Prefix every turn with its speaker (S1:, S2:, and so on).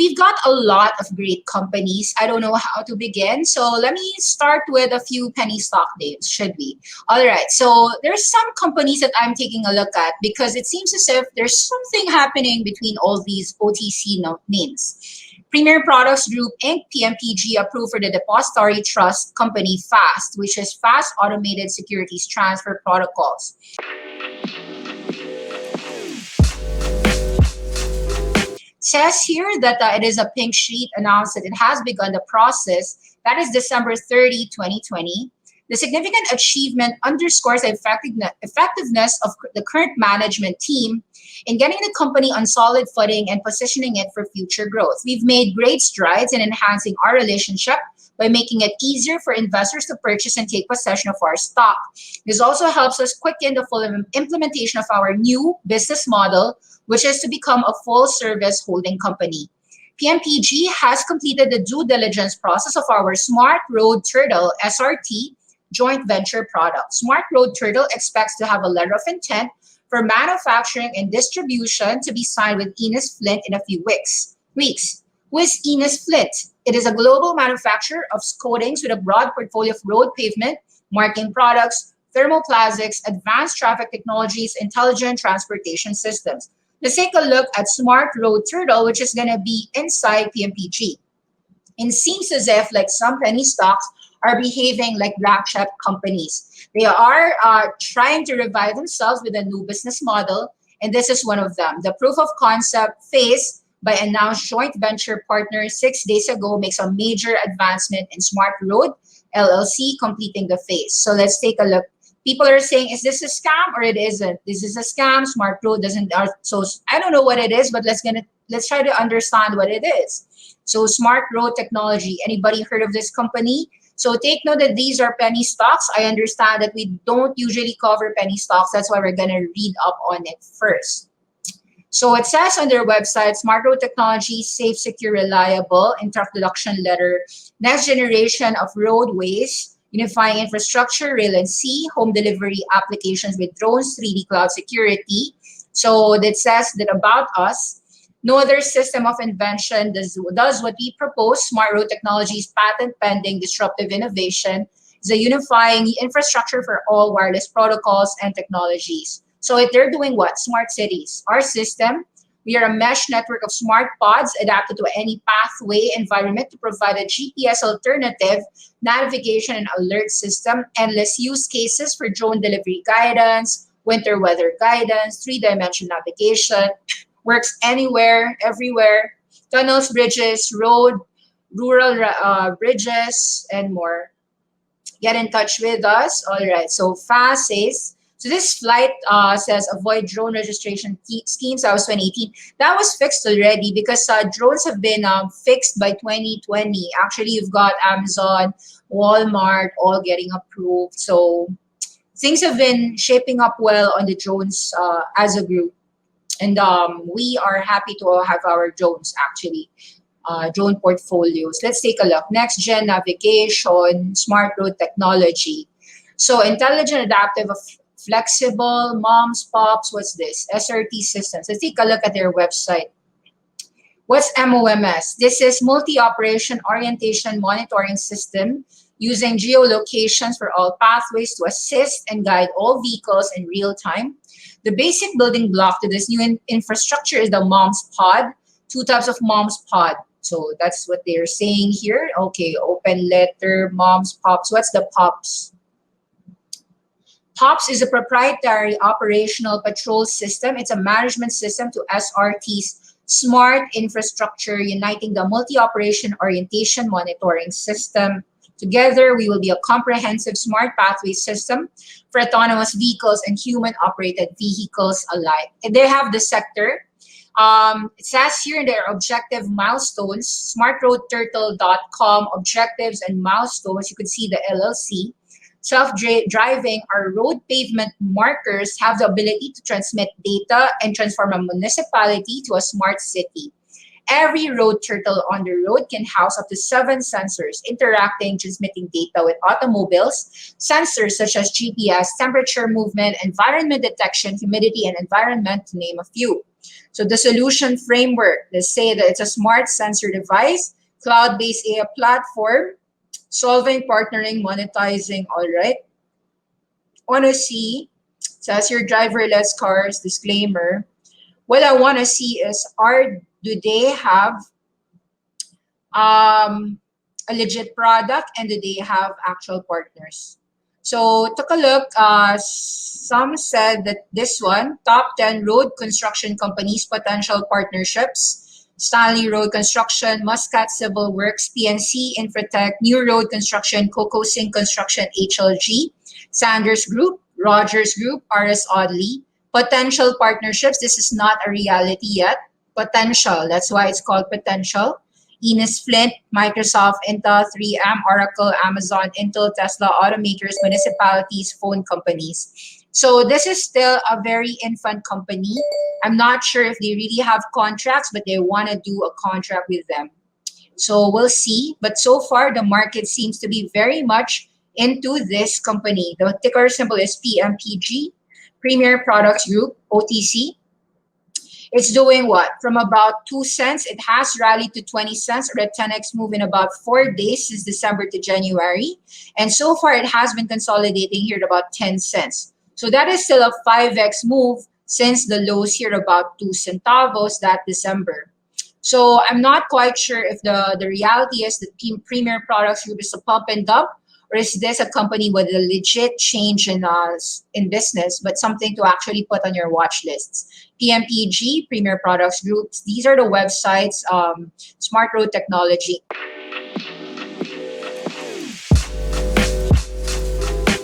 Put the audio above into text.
S1: we've got a lot of great companies. I don't know how to begin. So let me start with a few penny stock names, should we? All right. So there's some companies that I'm taking a look at because it seems as if there's something happening between all these OTC names. Premier Products Group Inc., PMPG, approved for the Depository Trust Company FAST, which is Fast Automated Securities Transfer Protocols. Says here that it is a pink sheet announced that it has begun the process. That is December 30, 2020. The significant achievement underscores the effectiveness of the current management team in getting the company on solid footing and positioning it for future growth. We've made great strides in enhancing our relationship by making it easier for investors to purchase and take possession of our stock. This also helps us quicken the full implementation of our new business model, which is to become a full-service holding company. PMPG has completed the due diligence process of our Smart Road Turtle (SRT) joint venture product. Smart Road Turtle expects to have a letter of intent for manufacturing and distribution to be signed with Enos Flint in a few weeks. Who is Enos Flint? It is a global manufacturer of coatings with a broad portfolio of road pavement, marking products, thermoplastics, advanced traffic technologies, intelligent transportation systems. Let's take a look at Smart Road Turtle, which is going to be inside PMPG. It seems as if like some penny stocks are behaving like black chip companies. They are trying to revive themselves with a new business model, and this is one of them. The proof of concept phase by announced joint venture partner 6 days ago makes a major advancement in Smart Road LLC completing the phase. So let's take a look. People are saying, is this a scam or it isn't? This is a scam. Smart Road doesn't. So I don't know what it is, but let's try to understand what it is. So Smart Road Technology. Anybody heard of this company? So take note that these are penny stocks. I understand that we don't usually cover penny stocks. That's why we're gonna read up on it first. So it says on their website, Smart Road Technology, safe, secure, reliable, introduction letter, next generation of roadways, unifying infrastructure, rail and sea, home delivery applications with drones, 3D cloud security. So that says that about us, no other system of invention does what we propose. Smart Road Technology's patent pending disruptive innovation is a unifying infrastructure for all wireless protocols and technologies. So they're doing what? Smart cities. Our system, we are a mesh network of smart pods adapted to any pathway environment to provide a GPS alternative, navigation and alert system, endless use cases for drone delivery guidance, winter weather guidance, 3-dimensional navigation, works anywhere, everywhere, tunnels, bridges, road, rural bridges, and more. Get in touch with us. All right, so FAST says, so this flight says avoid drone registration schemes. That was 2018. That was fixed already because drones have been fixed by 2020. Actually, you've got Amazon, Walmart, all getting approved. So things have been shaping up well on the drones as a group. And we are happy to have our drones actually, drone portfolios. Let's take a look. Next gen navigation, Smart Road Technology. So intelligent, adaptive, flexible, moms, pops, what's this? SRT systems. Let's take a look at their website. What's MOMS? This is multi-operation orientation monitoring system using geolocations for all pathways to assist and guide all vehicles in real time. The basic building block to this new infrastructure is the MOMS pod, 2 types of MOMS pod. So that's what they're saying here. Okay, open letter, MOMS, POPs. What's the POPs? POPs is a proprietary operational patrol system. It's a management system to SRT's smart infrastructure, uniting the multi-operation orientation monitoring system. Together, we will be a comprehensive smart pathway system for autonomous vehicles and human-operated vehicles alike. And they have the sector. It says here in their objective milestones, smartroadturtle.com, objectives and milestones. You could see the LLC. Self-driving or road pavement markers have the ability to transmit data and transform a municipality to a smart city. Every road turtle on the road can house up to 7 sensors interacting, transmitting data with automobiles. Sensors such as GPS, temperature, movement, environment detection, humidity, and environment, to name a few. So the solution framework, let's say that it's a smart sensor device, cloud-based AI platform, solving, partnering, monetizing, all right. Want to see, says your driverless cars, disclaimer. What I want to see is, do they have um, a legit product and do they have actual partners? So took a look. Some said that this one, top 10 road construction companies, potential partnerships. Stanley Road Construction, Muscat Civil Works, PNC Infratech, New Road Construction, Coco Singh Construction, HLG, Sanders Group, Rogers Group, RS Audley. Potential partnerships. This is not a reality yet. Potential. That's why it's called potential. Enos Flint, Microsoft, Intel, 3M, Oracle, Amazon, Intel, Tesla, automakers, municipalities, phone companies. So this is still a very infant company. I'm not sure if they really have contracts, but they want to do a contract with them. So we'll see. But so far, the market seems to be very much into this company. The ticker symbol is PMPG, Premier Products Group, OTC. It's doing what? From about 2 cents, it has rallied to 20 cents, or a 10x move in about 4 days since December to January. And so far, it has been consolidating here at about 10 cents. So that is still a 5x move since the lows here about 2 centavos that December. So I'm not quite sure if the reality is that Premier Products Group is a pump and dump, or is this a company with a legit change in business, but something to actually put on your watch lists? PMPG, Premier Products Groups, these are the websites, Smart Road Technology.